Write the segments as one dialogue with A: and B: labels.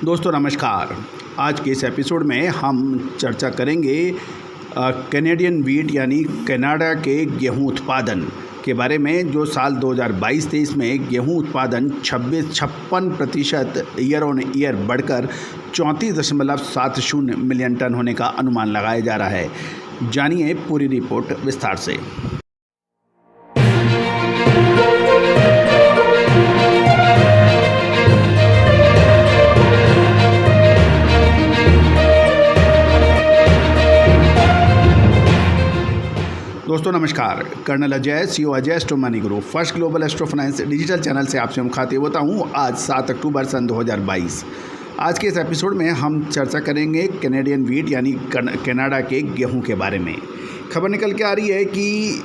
A: दोस्तों नमस्कार। आज के इस एपिसोड में हम चर्चा करेंगे कैनेडियन वीट यानी कनाडा के गेहूं उत्पादन के बारे में, जो साल 2022-23 में गेहूं उत्पादन 56% ईयर ऑन ईयर बढ़कर 34.70 मिलियन टन होने का अनुमान लगाया जा रहा है। जानिए पूरी रिपोर्ट विस्तार से। दोस्तों नमस्कार। Colonel Ajay, CEO Ajay astro money group, first global astro finance digital channel से आपसे मुखातिब होता हूँ। आज 7 अक्टूबर सन 2022। आज के इस एपिसोड में हम चर्चा करेंगे कैनेडियन वीट यानी कनाडा के गेहूं के बारे में। खबर निकल के आ रही है कि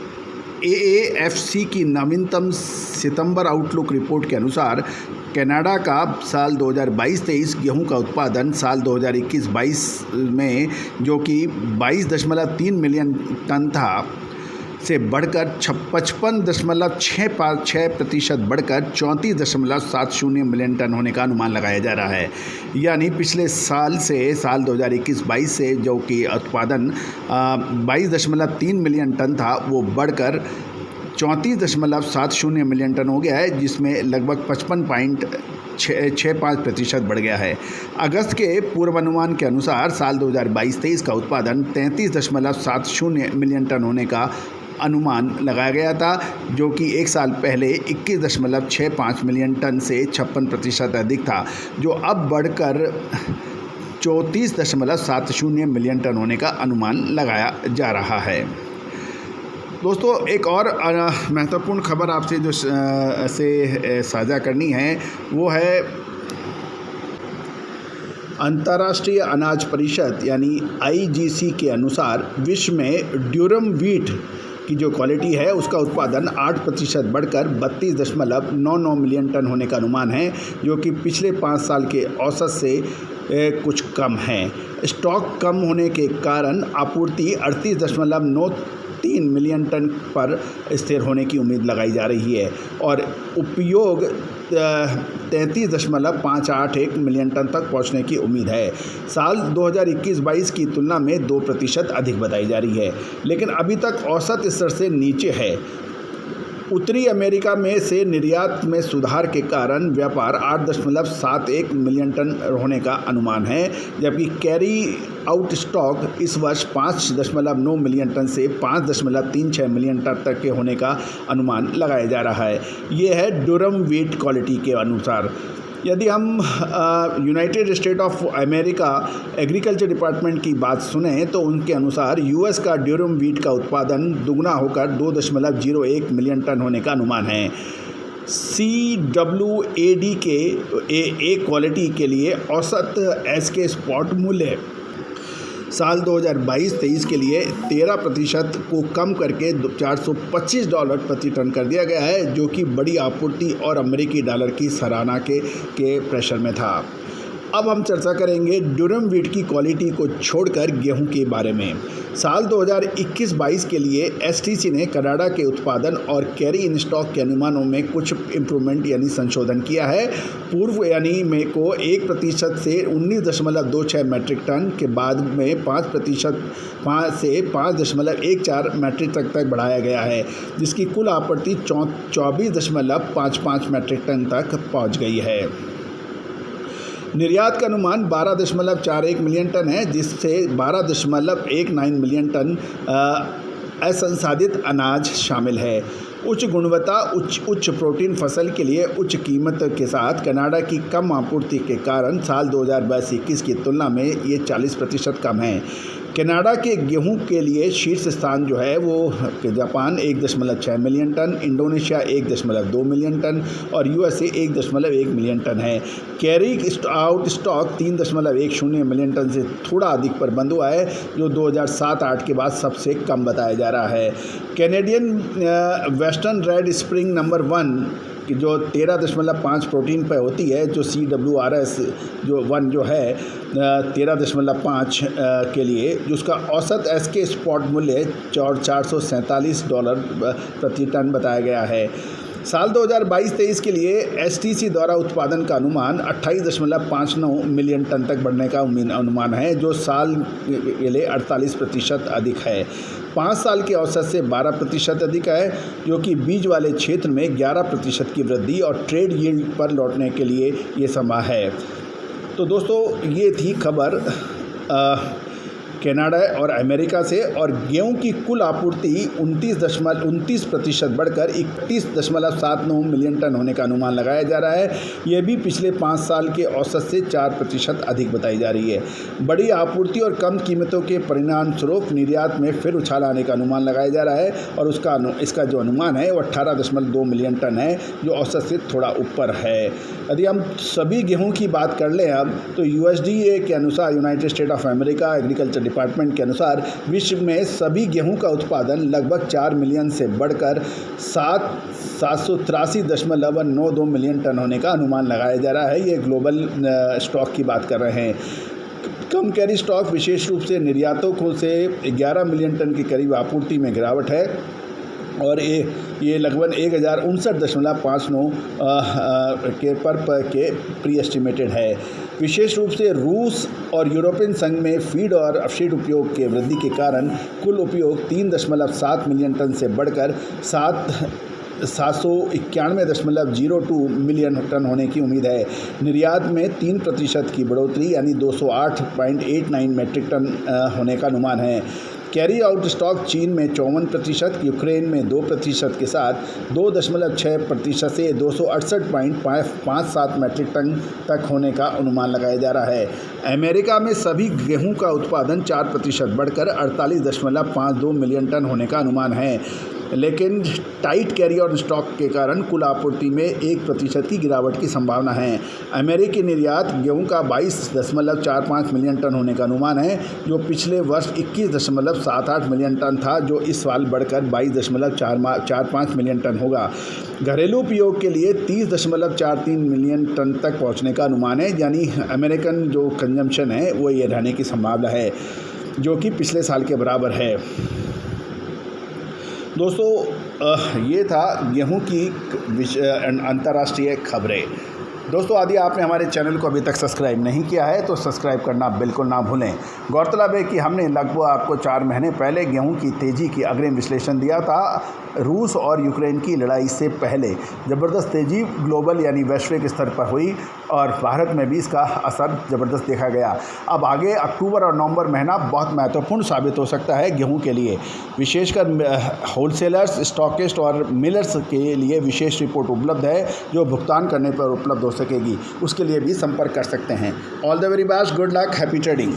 A: AAFC की नवीनतम सितंबर आउटलुक रिपोर्ट के अनुसार कनाडा का साल 2022-23 गेहूं का उत्पादन साल 2021-22 में, जो कि 22.3 मिलियन टन था, से बढ़कर 55.65% बढ़कर 34.70 मिलियन टन होने का अनुमान लगाया जा रहा है। यानी पिछले साल से, साल 2021-22 से जो कि उत्पादन 22.3 मिलियन टन था, वो बढ़कर 34.70 मिलियन टन हो गया है, जिसमें लगभग 55.65% बढ़ गया है। अगस्त के पूर्वानुमान के अनुसार साल 2022-23 का उत्पादन 33.70 मिलियन टन होने का अनुमान लगाया गया था, जो कि एक साल पहले 21.65 मिलियन टन से 56% अधिक था, जो अब बढ़कर 34.70 मिलियन टन होने का अनुमान लगाया जा रहा है। दोस्तों एक और महत्वपूर्ण खबर आपसे जो साझा करनी है वो है अंतर्राष्ट्रीय अनाज परिषद यानी IGC के अनुसार विश्व में ड्यूरम वीट की जो क्वालिटी है उसका उत्पादन 8% बढ़कर 32.99 मिलियन टन होने का अनुमान है, जो कि पिछले 5 साल के औसत से कुछ कम है। स्टॉक कम होने के कारण आपूर्ति 38.93 मिलियन टन पर स्थिर होने की उम्मीद लगाई जा रही है और उपयोग 33.581 मिलियन टन तक पहुंचने की उम्मीद है। साल 2021-22 की तुलना में 2% अधिक बताई जा रही है, लेकिन अभी तक औसत स्तर से नीचे है। उत्तरी अमेरिका में से निर्यात में सुधार के कारण व्यापार 8.71 मिलियन टन होने का अनुमान है, जबकि कैरी आउट स्टॉक इस वर्ष 5.9 मिलियन टन से 5.36 मिलियन टन तक के होने का अनुमान लगाया जा रहा है। ये है ड्यूरम वीट क्वालिटी के अनुसार। यदि हम United state of America agriculture department की बात सुने तो उनके अनुसार US का ड्यूरम वीट का उत्पादन दुगना होकर 2.01 मिलियन टन होने का अनुमान है। CWAD के A क्वालिटी के लिए औसत SK स्पॉट मूल्य साल 2022-23 के लिए 13% को कम करके $425 प्रति टन कर दिया गया है, जो कि बड़ी आपूर्ति और अमेरिकी डॉलर की सराहना के प्रेशर में था। अब हम चर्चा करेंगे ड्यूरम वीट की क्वालिटी को छोड़कर गेहूं के बारे में। साल 2021-22 के लिए STC ने कनाडा के उत्पादन और कैरी इन स्टॉक के अनुमानों में कुछ इम्प्रूवमेंट यानी संशोधन किया है। पूर्व यानी में को 1% से 19.26 मैट्रिक टन के बाद में 5% से 5.14 मैट्रिक तक बढ़ाया गया है, जिसकी कुल आपूर्ति 24.55 मैट्रिक टन तक पहुँच गई है। निर्यात का अनुमान 12.41 मिलियन टन है, जिससे 12.19 मिलियन टन असंसाधित अनाज शामिल है। उच्च गुणवत्ता उच्च प्रोटीन फसल के लिए उच्च कीमत के साथ कनाडा की कम आपूर्ति के कारण साल 2022-21 की तुलना में ये 40% कम है। कनाडा के गेहूं के लिए शीर्ष स्थान जो है वो Japan 1.6 million ton, Indonesia 1.2 million ton और USA 1.1 मिलियन टन है। Carry out stock 3.10 million ton से थोड़ा अधिक पर बंद हुआ है, जो 2007-08 के बाद सबसे कम बताया जा रहा है। Canadian western red spring number 1 कि जो 13.5 प्रोटीन पे होती है, जो CWRS जो 1 जो है 13.5 के लिए, जो उसका औसत SK स्पॉट मूल्य $447 प्रति टन बताया गया है। साल 2022-23 के लिए एसटीसी द्वारा उत्पादन का अनुमान 28.59 मिलियन टन तक बढ़ने का अनुमान है, जो साल के लिए 48% अधिक है। 5 साल के औसत से 12% अधिक है, जो कि बीज वाले क्षेत्र में 11% की वृद्धि और ट्रेड यील्ड पर लौटने के लिए ये समय है। तो दोस्तों, ये थी खबर कनाडा और अमेरिका से, और गेहूं की कुल आपूर्ति 29% बढ़कर 31.79 मिलियन टन होने का अनुमान लगाया जा रहा है। यह भी पिछले 5 साल के औसत से 4% अधिक बताई जा रही है। बड़ी आपूर्ति और कम कीमतों के परिणाम स्वरूप निर्यात में फिर उछाल आने का अनुमान लगाया जा रहा है, और इसका जो अनुमान है वो 18.2 मिलियन टन है, जो औसत से थोड़ा ऊपर है। यदि हम सभी गेहूं की बात कर लें अब, तो USDA के अनुसार, United state of America agriculture department के अनुसार, विश्व में सभी गेहूं का उत्पादन लगभग 4 मिलियन से बढ़कर 783.92 मिलियन टन होने का अनुमान लगाया जा रहा है। ये ग्लोबल स्टॉक की बात कर रहे हैं। कम कैरी स्टॉक विशेष रूप से निर्यातकों से 11 मिलियन टन के करीब आपूर्ति में गिरावट है, और ये लगभग 1059.59 के प्री एस्टिमेटेड है। विशेष रूप से रूस और यूरोपियन संघ में फीड और अपशिष्ट उपयोग के वृद्धि के कारण कुल उपयोग 3.7 मिलियन टन से बढ़कर 791.02 मिलियन टन होने की उम्मीद है। निर्यात में 3% की बढ़ोतरी यानी 208.89 मीट्रिक टन होने का अनुमान है। कैरी आउट स्टॉक चीन में 54%, यूक्रेन में 2% के साथ 2.6% से 268.57 मीट्रिक टन तक होने का अनुमान लगाया जा रहा है। अमेरिका में सभी गेहूं का उत्पादन 4% बढ़कर 48.52 मिलियन टन होने का अनुमान है, लेकिन टाइट कैरी आउट स्टॉक के कारण कुल आपूर्ति में 1% की गिरावट की संभावना है। अमेरिकी निर्यात गेहूं का 22.45 मिलियन टन होने का अनुमान है, जो पिछले वर्ष 21.78 मिलियन टन था, जो इस साल बढ़कर 22.45 मिलियन टन होगा। घरेलू उपयोग के लिए 30.43 मिलियन टन तक पहुंचने का अनुमान है, यानी अमेरिकन जो कंजम्पशन है वो ये रहने की संभावना है, जो कि पिछले साल के बराबर है। दोस्तों, ये था गेहूं की अंतर्राष्ट्रीय खबरें। दोस्तों, यदि आपने हमारे चैनल को अभी तक सब्सक्राइब नहीं किया है तो सब्सक्राइब करना बिल्कुल ना भूलें। गौरतलब है कि हमने लगभग आपको 4 महीने पहले गेहूं की तेज़ी की अग्रिम विश्लेषण दिया था। रूस और यूक्रेन की लड़ाई से पहले ज़बरदस्त तेज़ी ग्लोबल यानी वैश्विक स्तर पर हुई, और भारत में भी इसका असर ज़बरदस्त देखा गया। अब आगे अक्टूबर और नवंबर महीना बहुत महत्वपूर्ण साबित हो सकता है गेहूं के लिए। विशेषकर होलसेलर्स, स्टॉकिस्ट और मिलर्स के लिए विशेष रिपोर्ट उपलब्ध है, जो भुगतान करने पर उपलब्ध हो सकेगी। उसके लिए भी संपर्क कर सकते हैं। All the very best, good luck, happy trading.